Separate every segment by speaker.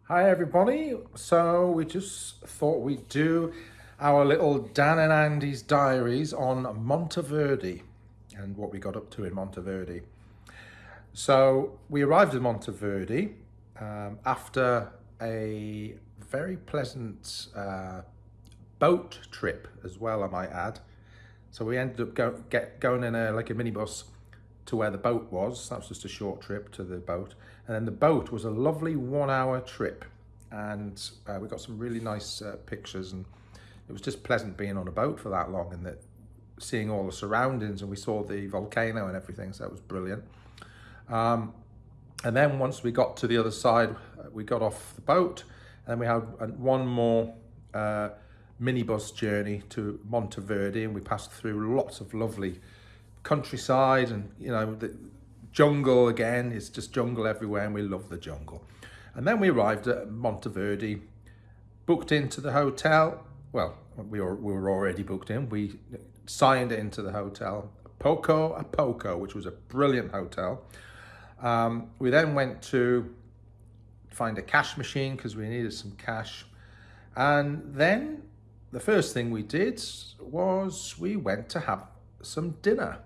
Speaker 1: Hi everybody, so we just thought we'd do our little Dan and Andy's diaries on Monteverde and what we got up to in Monteverde. So we arrived in Monteverde after a very pleasant boat trip as well, I might add. So we ended up going in a minibus to where the boat was. That was just a short trip to the boat. And then the boat was a lovely 1 hour trip. And we got some really nice pictures, and it was just pleasant being on a boat for that long and seeing all the surroundings, and we saw the volcano and everything, so that was brilliant. And then once we got to the other side, we got off the boat, and then we had one more minibus journey to Monteverde, and we passed through lots of lovely countryside, and the jungle again. It's just jungle everywhere, and we love the jungle. And then we arrived at Monteverde, booked into the hotel. Well, we were already booked in. We signed into the hotel, Poco a Poco, which was a brilliant hotel. We then went to find a cash machine because we needed some cash. And then the first thing we did was we went to have some dinner.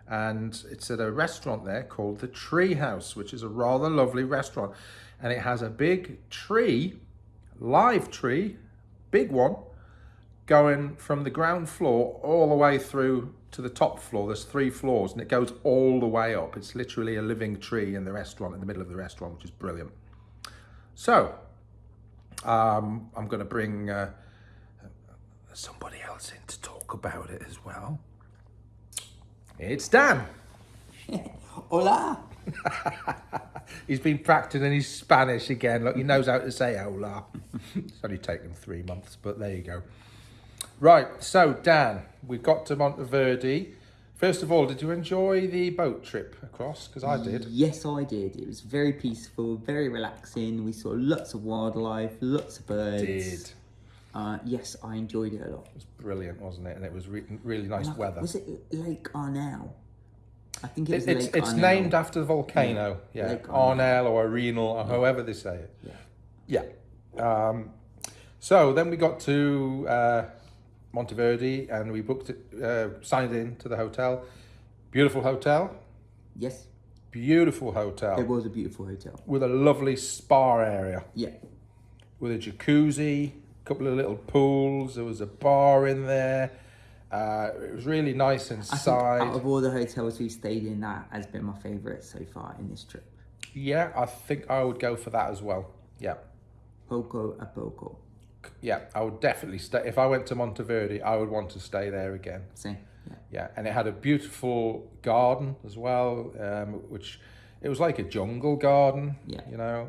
Speaker 1: And it's at a restaurant there called the Tree House, which is a rather lovely restaurant. And it has a big tree, live tree, big one, going from the ground floor all the way through to the top floor. There's 3 floors, and it goes all the way up. It's literally a living tree in the restaurant, in the middle of the restaurant, which is brilliant. So, I'm going to bring somebody else in to talk about it as well. It's Dan.
Speaker 2: Hola.
Speaker 1: He's been practicing his Spanish again. Look, he knows how to say hola. It's only taken 3 months, but there you go. Right, so Dan, we got to Monteverde. First of all, did you enjoy the boat trip across? Because I did.
Speaker 2: Yes, I did. It was very peaceful, very relaxing. We saw lots of wildlife, lots of birds.
Speaker 1: Did.
Speaker 2: Yes, I enjoyed it a lot.
Speaker 1: It was brilliant, wasn't it? And it was really nice weather.
Speaker 2: Was it Lake Arnell? I think it was Lake
Speaker 1: It's
Speaker 2: Arnell.
Speaker 1: named after the volcano. Yeah,
Speaker 2: Lake
Speaker 1: Arnell or Arenal, or however they say it.
Speaker 2: Yeah.
Speaker 1: Yeah. So then we got to Monteverde, and we booked it, signed in to the hotel. Beautiful hotel.
Speaker 2: Yes.
Speaker 1: Beautiful hotel.
Speaker 2: It was a beautiful hotel.
Speaker 1: With a lovely spa area.
Speaker 2: Yeah.
Speaker 1: With a jacuzzi, a couple of little pools. There was a bar in there. It was really nice inside.
Speaker 2: I think out of all the hotels we stayed in, that has been my favourite so far in this trip.
Speaker 1: Yeah, I think I would go for that as well. Yeah.
Speaker 2: Poco a Poco.
Speaker 1: Yeah, I would definitely stay. If I went to Monteverde, I would want to stay there again.
Speaker 2: Same. Yeah.
Speaker 1: Yeah, and it had a beautiful garden as well, which it was like a jungle garden.
Speaker 2: Yeah.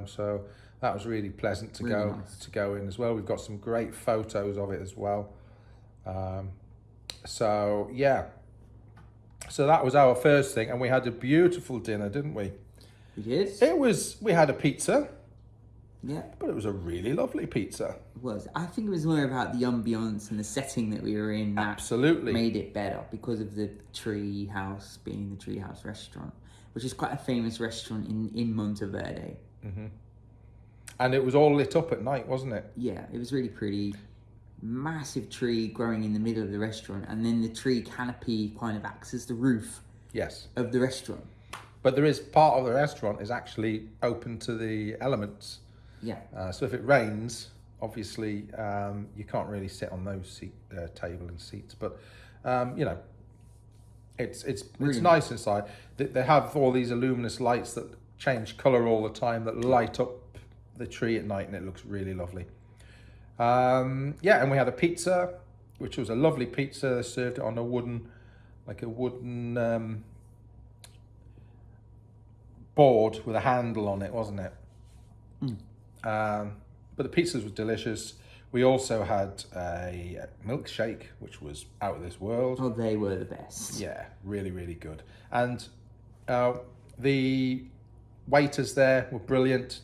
Speaker 1: So that was really pleasant to
Speaker 2: Really nice.
Speaker 1: go in as well. We've got some great photos of it as well. So yeah, so that was our first thing, and we had a beautiful dinner, didn't we?
Speaker 2: We did?
Speaker 1: We had a pizza.
Speaker 2: Yeah.
Speaker 1: But it was a really lovely pizza.
Speaker 2: It was. I think it was more about the ambience and the setting that we were in that
Speaker 1: Absolutely
Speaker 2: made it better because of the tree house being the tree house restaurant, which is quite a famous restaurant in Monteverde.
Speaker 1: Mm-hmm. And it was all lit up at night, wasn't it?
Speaker 2: Yeah, it was really pretty. Massive tree growing in the middle of the restaurant, and then the tree canopy kind of acts as the roof
Speaker 1: Yes.
Speaker 2: of the restaurant.
Speaker 1: But there is part of the restaurant is actually open to the elements.
Speaker 2: Yeah.
Speaker 1: So if it rains, obviously you can't really sit on those table and seats. But it's
Speaker 2: Really
Speaker 1: nice inside. They have all these luminous lights that change colour all the time that light up the tree at night, and it looks really lovely. Yeah, and we had a pizza, which was a lovely pizza. They served it on a wooden board with a handle on it, wasn't it? But the pizzas were delicious. We also had a milkshake, which was out of this world.
Speaker 2: Oh, they were the best.
Speaker 1: Yeah, really, really good. And the waiters there were brilliant,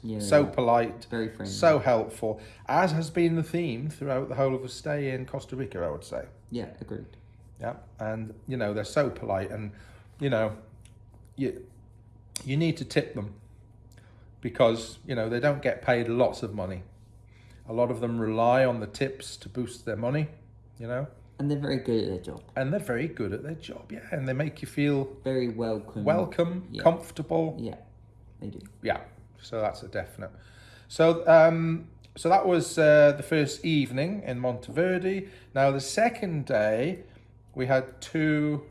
Speaker 1: polite,
Speaker 2: very friendly,
Speaker 1: so helpful, as has been the theme throughout the whole of the stay in Costa Rica, I would say.
Speaker 2: Yeah, agreed.
Speaker 1: Yeah, and they're so polite, and you need to tip them. because, you know, they don't get paid lots of money. A lot of them rely on the tips to boost their money, you know.
Speaker 2: And they're very good at their job.
Speaker 1: And they're very good at their job, yeah. And they make you feel
Speaker 2: very welcome,
Speaker 1: yeah. Comfortable.
Speaker 2: Yeah, they do.
Speaker 1: Yeah, so that's a definite. So so that was the first evening in Monteverde. Now the second day, we had 2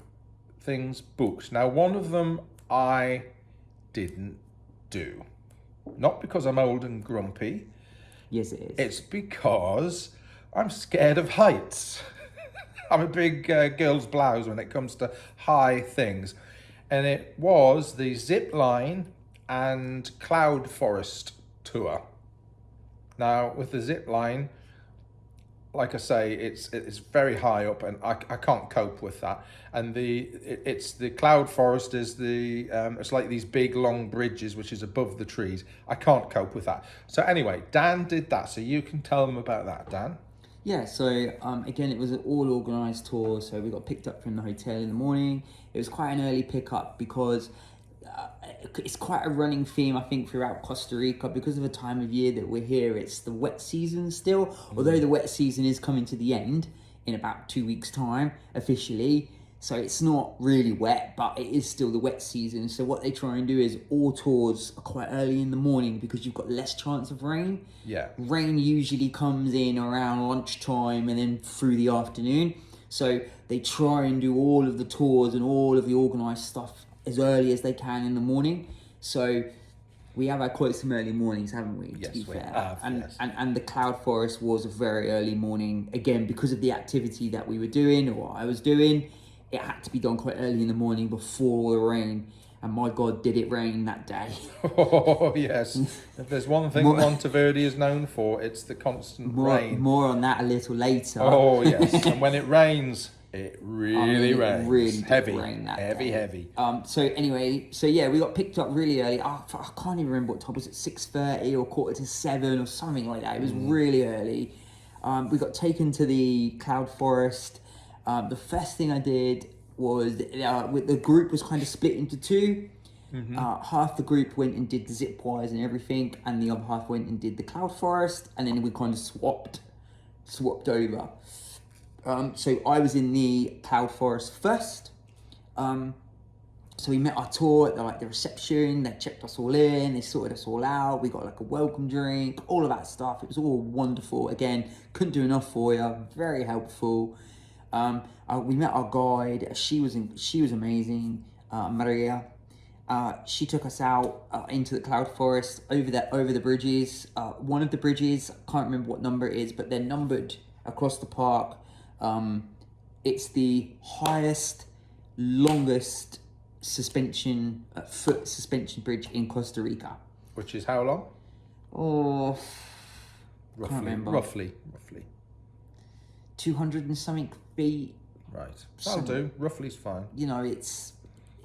Speaker 1: things booked. Now one of them I didn't do. Not because I'm old and grumpy.
Speaker 2: Yes, it is.
Speaker 1: It's because I'm scared of heights. I'm a big girl's blouse when it comes to high things. And it was the zip line and cloud forest tour. Now, with the zip line, like I say, it's very high up, and I can't cope with that. And it's the cloud forest is it's like these big long bridges which is above the trees. I can't cope with that. So anyway, Dan did that. So you can tell them about that, Dan.
Speaker 2: Yeah, so again, it was an all-organised tour, so we got picked up from the hotel in the morning. It was quite an early pickup because it's quite a running theme, I think, throughout Costa Rica. Because of the time of year that we're here, it's the wet season still, although the wet season is coming to the end in about 2 weeks' time, officially. So it's not really wet, but it is still the wet season. So what they try and do is all tours are quite early in the morning because you've got less chance of rain.
Speaker 1: Yeah.
Speaker 2: Rain usually comes in around lunchtime and then through the afternoon. So they try and do all of the tours and all of the organised stuff as early as they can in the morning. So we have had quite some early mornings, haven't we?
Speaker 1: Yes,
Speaker 2: to be
Speaker 1: we
Speaker 2: fair.
Speaker 1: have,
Speaker 2: and,
Speaker 1: yes.
Speaker 2: and the cloud forest was a very early morning. Again, because of the activity that we were doing or what I was doing, it had to be done quite early in the morning before all the rain. And my God, did it rain that day.
Speaker 1: Oh, yes. If there's one thing Monteverde is known for, it's the constant rain.
Speaker 2: More on that a little later.
Speaker 1: Oh, yes. And when it rains, it really rains.
Speaker 2: It really
Speaker 1: heavy.
Speaker 2: Rain that
Speaker 1: heavy,
Speaker 2: day.
Speaker 1: heavy.
Speaker 2: So anyway, yeah, we got picked up really early. I can't even remember what time. Was it 6:30 or 6:45 or something like that? It was really early. We got taken to the cloud forest. The first thing I did was the group was kind of split into 2. Half the group went and did the zip wires and everything, and the other half went and did the cloud forest, and then we kind of swapped over. So I was in the cloud forest first. So we met our tour at the reception. They checked us all in. They sorted us all out. We got like a welcome drink, all of that stuff. It was all wonderful. Again, couldn't do enough for you. Very helpful. We met our guide. She was amazing, Maria. She took us out into the cloud forest over the bridges. One of the bridges, I can't remember what number it is, but they're numbered across the park. It's the highest, longest foot suspension bridge in Costa Rica.
Speaker 1: Which is how long?
Speaker 2: Oh, can't remember.
Speaker 1: Roughly.
Speaker 2: 200 and something feet.
Speaker 1: Right. That'll do. Roughly is fine.
Speaker 2: You know, it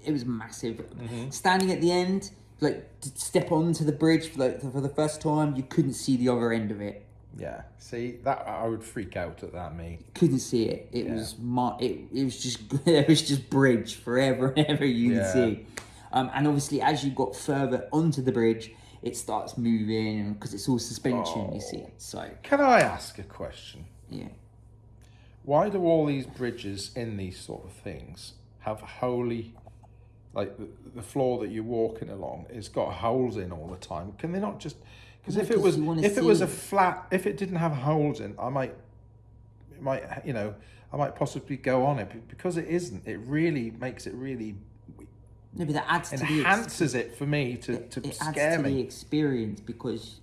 Speaker 2: was massive. Standing at the end, like to step onto the bridge for the first time, you couldn't see the other end of it.
Speaker 1: Yeah. See, that I would freak out at that, me.
Speaker 2: Couldn't see it. It was it was just bridge forever and ever you could see. And obviously, as you got further onto the bridge, it starts moving because it's all suspension. You see. So
Speaker 1: can I ask a question?
Speaker 2: Yeah.
Speaker 1: Why do all these bridges in these sort of things have like the floor that you're walking along has got holes in all the time? Can they not just? Because if it was a flat, if it didn't have holes in, I might possibly go on it. Because it isn't, it really makes it really.
Speaker 2: No, but that adds
Speaker 1: enhances it for me to
Speaker 2: it
Speaker 1: scare me.
Speaker 2: It adds to the experience because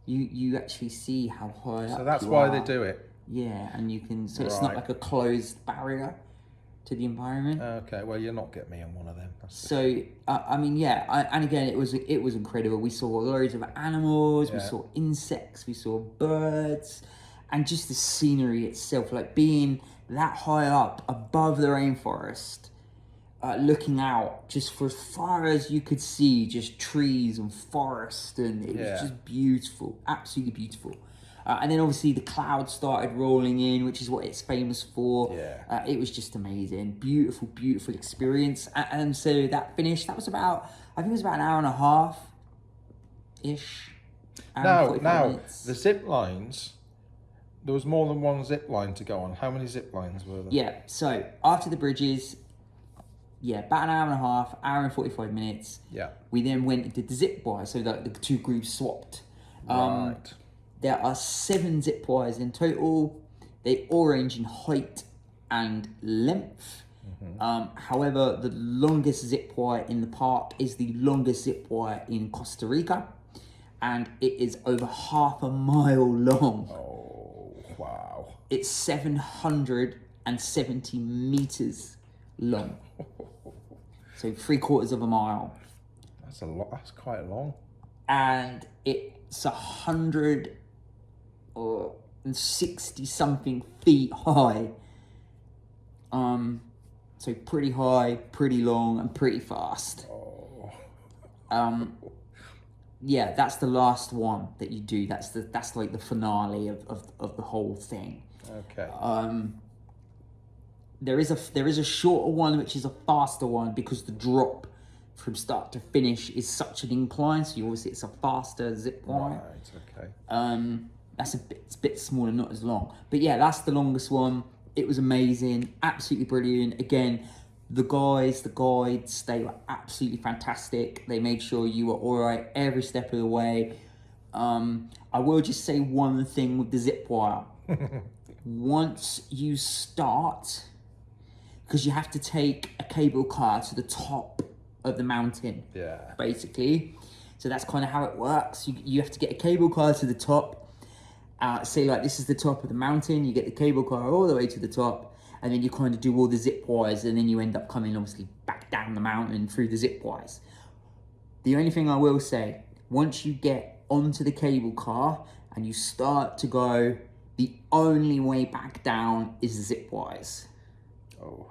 Speaker 2: you actually see how high up.
Speaker 1: So that's
Speaker 2: you
Speaker 1: why
Speaker 2: are.
Speaker 1: they do it.
Speaker 2: Yeah, and you can. So it's not like a closed barrier to the environment.
Speaker 1: Okay, well, you'll not get me on one of them.
Speaker 2: So I mean, and again, it was incredible. We saw loads of animals. We saw insects. We saw birds, and just the scenery itself, like being that high up above the rainforest, looking out just for as far as you could see, just trees and forest, and it was just beautiful, absolutely beautiful. And then obviously the clouds started rolling in, which is what it's famous for.
Speaker 1: Yeah.
Speaker 2: It was just amazing. Beautiful, beautiful experience. And so that finished. That was about, I think it was about an hour and a half. ish.
Speaker 1: Now, the zip lines, there was more than one zip line to go on. How many zip lines were there?
Speaker 2: Yeah, so after the bridges, about an hour and a half, hour and 45 minutes.
Speaker 1: Yeah.
Speaker 2: We then went and did the zip wire, so that the two groups swapped.
Speaker 1: Right.
Speaker 2: There are 7 zip wires in total. They all range in height and length. However, the longest zip wire in the park is the longest zip wire in Costa Rica, and it is over half a mile long.
Speaker 1: Oh, wow.
Speaker 2: It's 770 meters long. So 3/4 of a mile.
Speaker 1: That's a lot. That's quite long.
Speaker 2: And it's 160 something feet high. So pretty high, pretty long, and pretty fast.
Speaker 1: Oh.
Speaker 2: Yeah, that's the last one that you do. That's like the finale of the whole thing.
Speaker 1: Okay.
Speaker 2: There is a shorter one, which is a faster one, because the drop from start to finish is such an incline. So obviously it's a faster zip line.
Speaker 1: Right. Okay.
Speaker 2: It's a bit smaller, not as long. But yeah, that's the longest one. It was amazing, absolutely brilliant. Again, the guides, they were absolutely fantastic. They made sure you were all right every step of the way. I will just say one thing with the zip wire. Once you start, because you have to take a cable car to the top of the mountain, basically. So that's kind of how it works. You have to get a cable car to the top. Say like this is the top of the mountain, you get the cable car all the way to the top, and then you kind of do all the zip wires, and then you end up coming obviously back down the mountain through the zip wires. The only thing I will say, once you get onto the cable car and you start to go, the only way back down is the zip wires.
Speaker 1: Oh.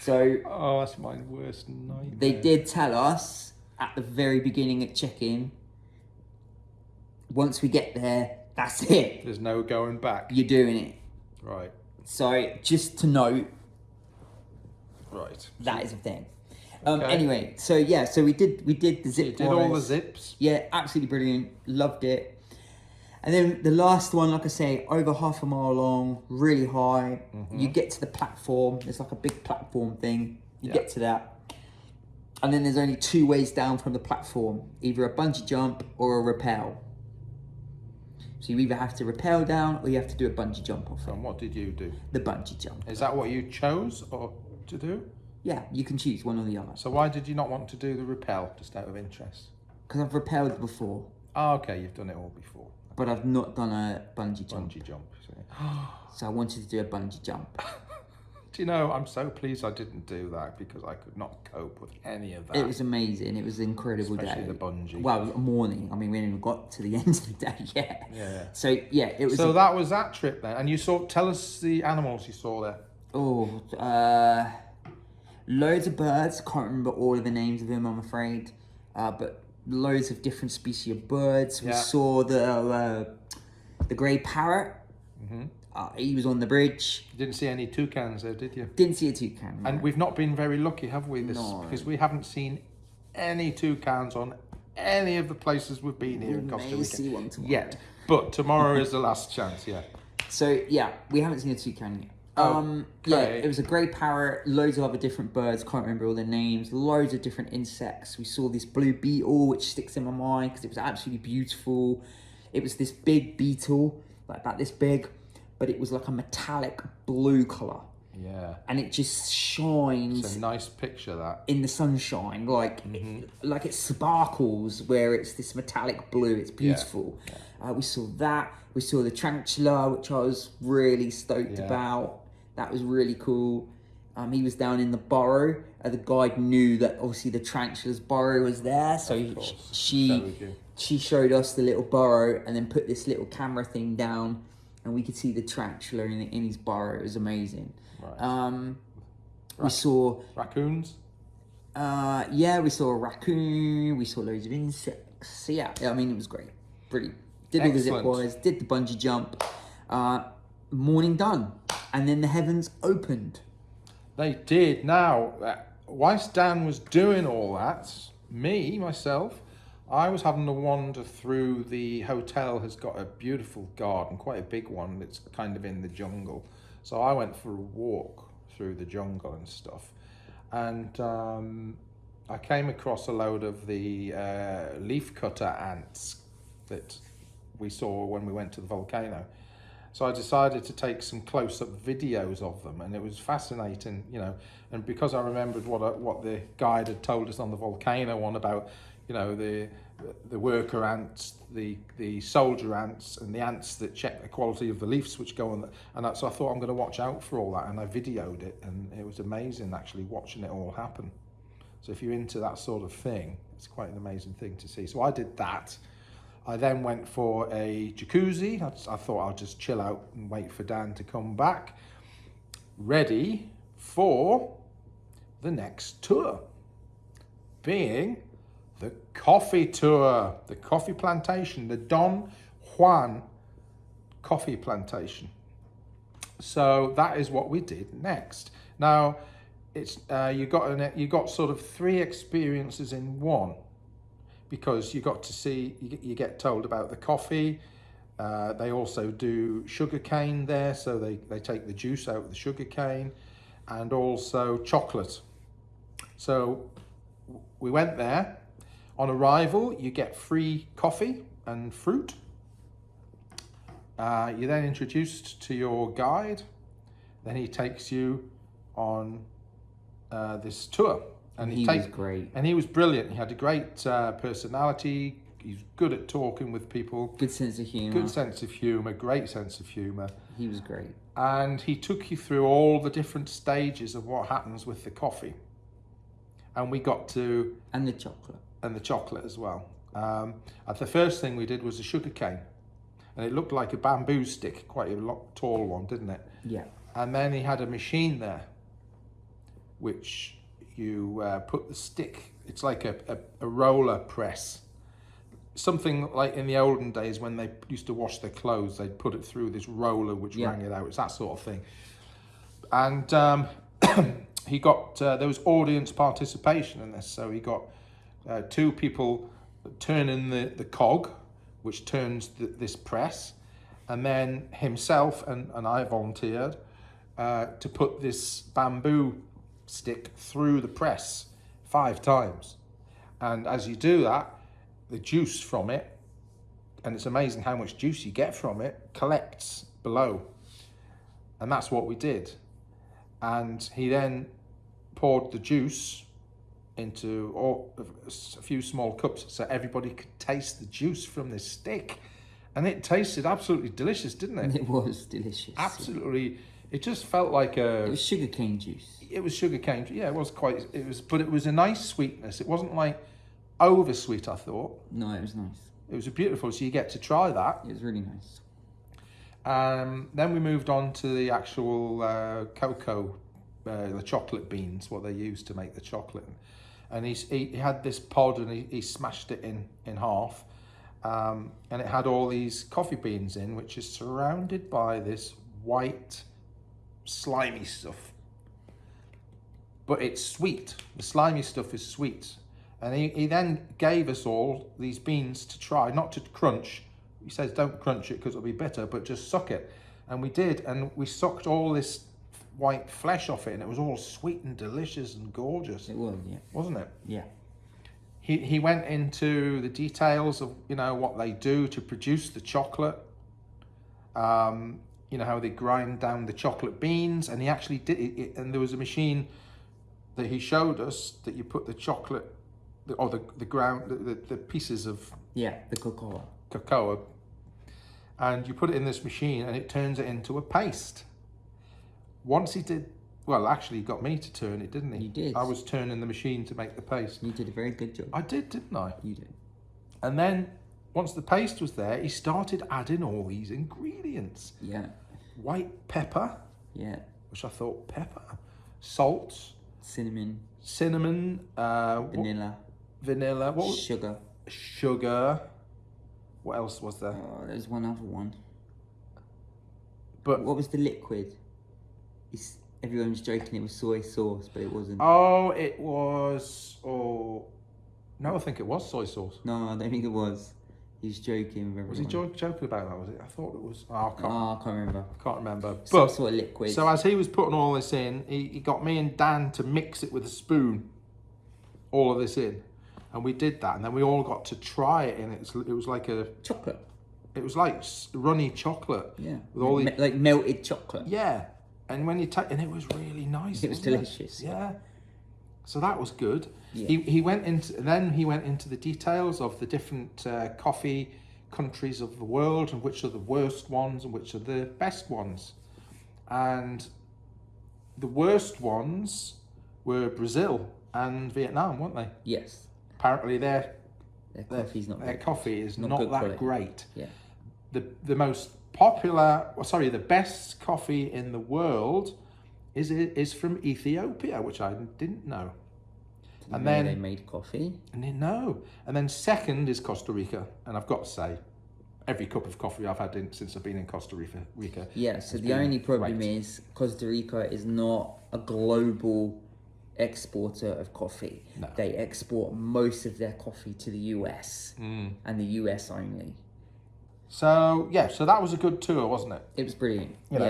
Speaker 2: So
Speaker 1: That's my worst nightmare.
Speaker 2: they did tell us at the very beginning at check-in, once we get there, that's it.
Speaker 1: There's no going back.
Speaker 2: You're doing it.
Speaker 1: Right.
Speaker 2: So just to note,
Speaker 1: Right.
Speaker 2: that is a thing.
Speaker 1: Okay.
Speaker 2: Anyway, so we did the zip
Speaker 1: You did
Speaker 2: wires.
Speaker 1: all the zips.
Speaker 2: Yeah, absolutely brilliant. Loved it. And then the last one, like I say, over half a mile long, really high. You get to the platform. There's like a big platform thing. You get to that. And then there's only 2 ways down from the platform. Either a bungee jump or a rappel. So you either have to rappel down or you have to do a bungee jump off it.
Speaker 1: And what did you do?
Speaker 2: The bungee jump.
Speaker 1: Is that what you chose or to do?
Speaker 2: Yeah, you can choose one or the other.
Speaker 1: So why did you not want to do the rappel, just out of interest?
Speaker 2: Because I've rappelled before,
Speaker 1: Oh, okay, you've done it all before.
Speaker 2: but I've not done a bungee jump.
Speaker 1: Bungee jump.
Speaker 2: So I wanted to do a bungee jump.
Speaker 1: Do you know, I'm so pleased I didn't do that because I could not cope with any of that.
Speaker 2: It was amazing. It was an incredible
Speaker 1: Especially
Speaker 2: day.
Speaker 1: the bungee.
Speaker 2: Well, morning. I mean, we haven't even got to the end of the day yet.
Speaker 1: Yeah.
Speaker 2: So yeah, it was.
Speaker 1: So that was that trip then. And you saw, tell us the animals you saw there.
Speaker 2: Loads of birds. Can't remember all of the names of them, I'm afraid. But loads of different species of birds. We saw the grey parrot. He was on the bridge.
Speaker 1: You didn't see any toucans there, did you?
Speaker 2: Didn't see a toucan. No.
Speaker 1: And we've not been very lucky, have we?
Speaker 2: No.
Speaker 1: Because we haven't seen any toucans on any of the places we've been here in Costa
Speaker 2: may
Speaker 1: Rica
Speaker 2: see one tomorrow.
Speaker 1: yet. But tomorrow is the last chance, yeah.
Speaker 2: So yeah, we haven't seen a toucan yet. Yeah, it was a grey parrot, loads of other different birds, can't remember all their names, loads of different insects. We saw this blue beetle, which sticks in my mind because it was absolutely beautiful. It was this big beetle, like about this big, but it was like a metallic blue colour.
Speaker 1: Yeah.
Speaker 2: And it just shines.
Speaker 1: It's a nice picture, that.
Speaker 2: In the sunshine, like like it sparkles where it's this metallic blue. It's beautiful. Yeah. We saw that. We saw the tarantula, which I was really stoked about. That was really cool. He was down in the burrow. The guide knew that obviously the tarantula's burrow was there, so she showed us the little burrow and then put this little camera thing down, and we could see the tarantula in his burrow. It was amazing. Right. We saw
Speaker 1: raccoons.
Speaker 2: Yeah, we saw a raccoon. We saw loads of insects. So yeah, I mean, it was great. Brilliant. Did all the zip wires, did the bungee jump. Morning done. And then the heavens opened.
Speaker 1: They did. Now, whilst Dan was doing all that, myself, I was having a wander through. The hotel has got a beautiful garden, quite a big one. It's kind of in the jungle. So I went for a walk through the jungle and stuff. And I came across a load of the leafcutter ants that we saw when we went to the volcano. So I decided to take some close-up videos of them, and it was fascinating, you know. And because I remembered what the guide had told us on the volcano one about, you know, the worker ants, the soldier ants, and the ants that check the quality of the leaves which go on. So I thought I'm going to watch out for all that, and I videoed it, and it was amazing actually watching it all happen. So if you're into that sort of thing, it's quite an amazing thing to see. So I did that. I then went for a jacuzzi. I thought I'll just chill out and wait for Dan to come back, ready for the next tour, being the coffee tour, the coffee plantation, the Don Juan coffee plantation. So that is what we did next. Now, it's you got sort of three experiences in one, because you got to see, you get told about the coffee. They also do sugar cane there, so they take the juice out of the sugar cane, and also chocolate. So we went there. On arrival, you get free coffee and fruit. You're then introduced to your guide. Then he takes you on this tour.
Speaker 2: And he was great.
Speaker 1: And he was brilliant. He had a great personality. He's good at talking with people.
Speaker 2: Good sense of humour.
Speaker 1: Good sense of humour, great sense of humour.
Speaker 2: He was great.
Speaker 1: And he took you through all the different stages of what happens with the coffee. And we got to...
Speaker 2: And the chocolate.
Speaker 1: And the chocolate as well. The first thing we did was a sugar cane. And it looked like a bamboo stick, quite a tall one, didn't it?
Speaker 2: Yeah.
Speaker 1: And then he had a machine there, which you put the stick, it's like a roller press. Something like in the olden days when they used to wash their clothes, they'd put it through this roller which rang it out. It's that sort of thing. And he got, there was audience participation in this. So he got two people turning the cog, which turns this press. And then himself and I volunteered to put this bamboo stick through the press 5 times. And as you do that, the juice from it, and it's amazing how much juice you get from it, collects below. And that's what we did. And he then poured the juice into a few small cups so everybody could taste the juice from this stick. And it tasted absolutely delicious, didn't it?
Speaker 2: It was delicious.
Speaker 1: Absolutely. It just felt like
Speaker 2: It was sugarcane juice.
Speaker 1: It was sugarcane. Yeah, but it was a nice sweetness. It wasn't like over sweet, I thought.
Speaker 2: No, it was nice.
Speaker 1: It was beautiful, so you get to try that.
Speaker 2: It was really nice.
Speaker 1: Then we moved on to the actual cocoa, the chocolate beans, what they use to make the chocolate. And he had this pod, and he smashed it in half. And it had all these coffee beans in, which is surrounded by this white, slimy stuff. But it's sweet. The slimy stuff is sweet. And he then gave us all these beans to try, not to crunch. He says, don't crunch it because it'll be bitter, but just suck it. And we did, and we sucked all this white flesh off it, and it was all sweet and delicious and gorgeous.
Speaker 2: It was, yeah.
Speaker 1: Wasn't it?
Speaker 2: Yeah.
Speaker 1: He went into the details of, you know, what they do to produce the chocolate. You know, how they grind down the chocolate beans, and he actually did it. And there was a machine that he showed us that you put the chocolate, or the pieces of
Speaker 2: the
Speaker 1: cocoa, and you put it in this machine, and it turns it into a paste. Once he did, well, actually, he got me to turn it, didn't he?
Speaker 2: You did.
Speaker 1: I was turning the machine to make the paste.
Speaker 2: You did a very good job.
Speaker 1: I did, didn't I?
Speaker 2: You did.
Speaker 1: And then once the paste was there, he started adding all these ingredients.
Speaker 2: Yeah.
Speaker 1: White pepper.
Speaker 2: Yeah.
Speaker 1: Which I thought, pepper. Salt.
Speaker 2: Cinnamon.
Speaker 1: Vanilla. What? Sugar. What else was there?
Speaker 2: Oh, there's one other one.
Speaker 1: But
Speaker 2: what was the liquid? Everyone was joking it was soy sauce, but it wasn't.
Speaker 1: Oh, it was. Oh, No, I think it was soy sauce.
Speaker 2: No, I don't think it was. He was joking with
Speaker 1: Was he
Speaker 2: everyone.
Speaker 1: joking about that? Was it? I thought it was. Oh,
Speaker 2: I can't remember.
Speaker 1: I can't remember.
Speaker 2: Some
Speaker 1: But
Speaker 2: sort of liquid.
Speaker 1: so as he was putting all this in, he got me and Dan to mix it with a spoon. All of this in, and we did that, and then we all got to try it, and it was like a
Speaker 2: chocolate.
Speaker 1: It was like runny chocolate.
Speaker 2: Yeah.
Speaker 1: With all the
Speaker 2: like melted chocolate.
Speaker 1: yeah, and when you take, and it was really nice.
Speaker 2: It was delicious.
Speaker 1: Yeah. So that was good.
Speaker 2: Yeah.
Speaker 1: He went into the details of the different coffee countries of the world, and which are the worst ones and which are the best ones. And the worst ones were Brazil and Vietnam, weren't they?
Speaker 2: Yes.
Speaker 1: Apparently their
Speaker 2: coffee's not
Speaker 1: their coffee is not
Speaker 2: good
Speaker 1: that
Speaker 2: quality.
Speaker 1: great.
Speaker 2: Yeah.
Speaker 1: The most popular, the best coffee in the world is from Ethiopia, which I didn't know. And then
Speaker 2: they made coffee.
Speaker 1: And then second is Costa Rica, and I've got to say, every cup of coffee I've had since I've been in Costa Rica.
Speaker 2: Yeah. So the only problem is Costa Rica is not a global exporter of coffee.
Speaker 1: No.
Speaker 2: They export most of their coffee to the US and the US only.
Speaker 1: So so that was a good tour, wasn't it?
Speaker 2: It was brilliant.
Speaker 1: You know,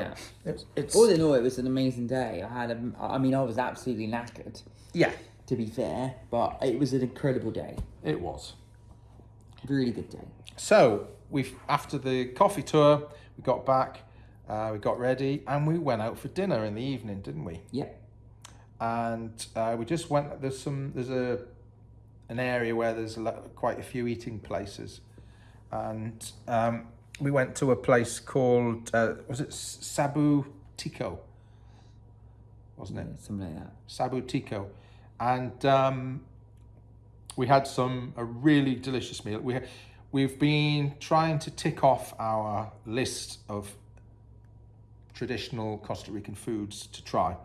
Speaker 2: yeah.
Speaker 1: It's
Speaker 2: All in all, it was an amazing day. I was absolutely knackered.
Speaker 1: Yeah,
Speaker 2: To be fair, but it was an incredible day.
Speaker 1: it was.
Speaker 2: Really good day.
Speaker 1: So after the coffee tour, we got back, we got ready, and we went out for dinner in the evening, didn't we?
Speaker 2: Yep.
Speaker 1: And we just went. There's an area where there's quite a few eating places, and we went to a place called was it Sabu Tico? Wasn't it?
Speaker 2: Something like that.
Speaker 1: Sabu Tico, and we had a really delicious meal. We've been trying to tick off our list of traditional Costa Rican foods to try,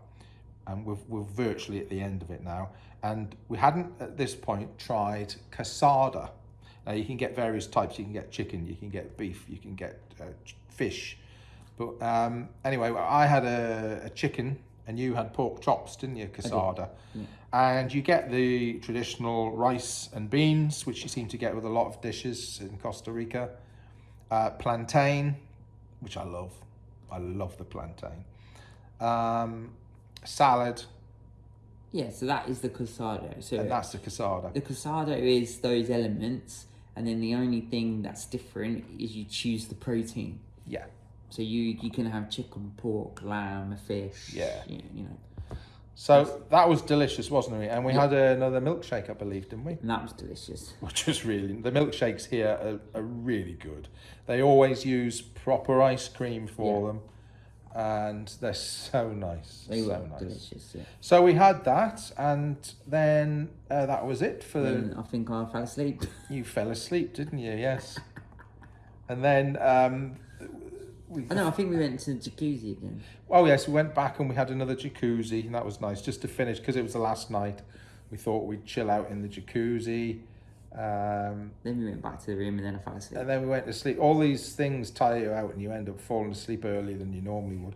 Speaker 1: and we're virtually at the end of it now. And we hadn't at this point tried casada. Now you can get various types. You can get chicken, you can get beef, you can get fish. But anyway, I had a chicken, and you had pork chops, didn't you? Casada.
Speaker 2: Yeah.
Speaker 1: And you get the traditional rice and beans, which you seem to get with a lot of dishes in Costa Rica. Plantain, which I love. I love the plantain. Salad.
Speaker 2: Yeah, so that is the casado. So
Speaker 1: And that's the casada.
Speaker 2: the casado is those elements, and then the only thing that's different is you choose the protein.
Speaker 1: Yeah.
Speaker 2: So you can have chicken, pork, lamb, fish.
Speaker 1: Yeah.
Speaker 2: You know.
Speaker 1: So that was delicious, wasn't it? And we had another milkshake, I believe, didn't we?
Speaker 2: And that was delicious.
Speaker 1: Which is the milkshakes here are really good. They always use proper ice cream for them, and they're so nice.
Speaker 2: They were
Speaker 1: nice.
Speaker 2: delicious, yeah.
Speaker 1: So we had that, and then that was it for
Speaker 2: And I think I fell asleep.
Speaker 1: You fell asleep, didn't you? Yes. And then
Speaker 2: I think we went to the jacuzzi again.
Speaker 1: oh yes, we went back and we had another jacuzzi, and that was nice just to finish because it was the last night. We thought we'd chill out in the jacuzzi.
Speaker 2: Then we went back to the room and then I fell asleep.
Speaker 1: And then we went to sleep. All these things tire you out and you end up falling asleep earlier than you normally would.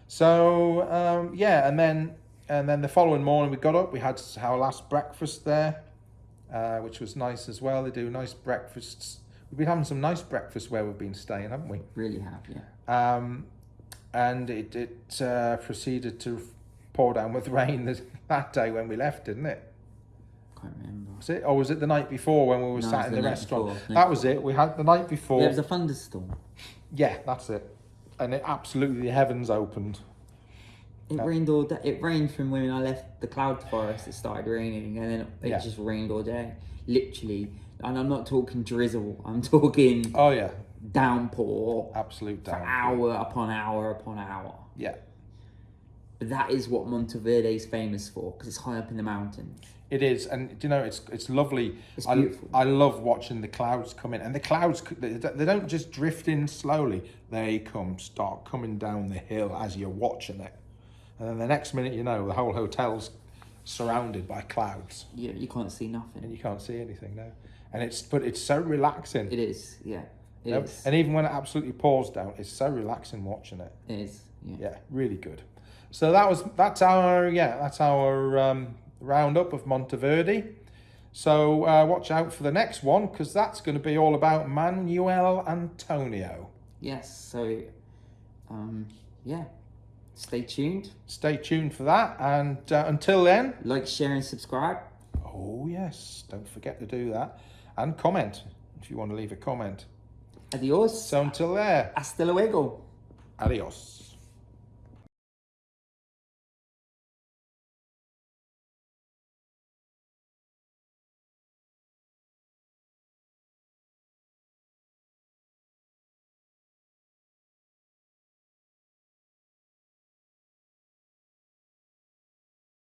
Speaker 1: So, and then the following morning we got up, we had our last breakfast there, which was nice as well. They do nice breakfasts. We've been having some nice breakfasts where we've been staying, haven't we?
Speaker 2: Really have, yeah.
Speaker 1: And it proceeded to pour down with rain that day when we left, didn't it?
Speaker 2: Can't remember.
Speaker 1: Was it? Or was it the night before when we were
Speaker 2: No,
Speaker 1: sat
Speaker 2: it
Speaker 1: in
Speaker 2: was
Speaker 1: the
Speaker 2: the night
Speaker 1: restaurant?
Speaker 2: before.
Speaker 1: That was it. We had the night before.
Speaker 2: There was a thunderstorm.
Speaker 1: Yeah, that's it. And it absolutely, the heavens opened.
Speaker 2: It rained all day. It rained from when I left the cloud forest. It started raining, and then it just rained all day, literally. And I'm not talking drizzle. I'm talking
Speaker 1: Oh yeah,
Speaker 2: downpour.
Speaker 1: absolute
Speaker 2: For
Speaker 1: downpour.
Speaker 2: hour upon hour upon hour.
Speaker 1: Yeah,
Speaker 2: But that is what Monteverde is famous for, because it's high up in the mountains.
Speaker 1: it is, and you know it's lovely.
Speaker 2: It's beautiful.
Speaker 1: I love watching the clouds come in, and the clouds they don't just drift in slowly. They start coming down the hill as you're watching it, and then the next minute you know the whole hotel's surrounded by clouds,
Speaker 2: You can't see nothing.
Speaker 1: and you can't see anything now. And it's so relaxing.
Speaker 2: It is, yeah. It is.
Speaker 1: And even when it absolutely pours down, it's so relaxing watching it.
Speaker 2: It is, yeah.
Speaker 1: Yeah, really good. So that's our roundup of Monteverde. So watch out for the next one, because that's going to be all about Manuel Antonio.
Speaker 2: Yes, so yeah, stay tuned.
Speaker 1: Stay tuned for that, and until then,
Speaker 2: Like, share, and subscribe.
Speaker 1: oh yes, don't forget to do that, and comment if you want to leave a comment.
Speaker 2: Adios.
Speaker 1: So until there,
Speaker 2: Hasta luego.
Speaker 1: adios.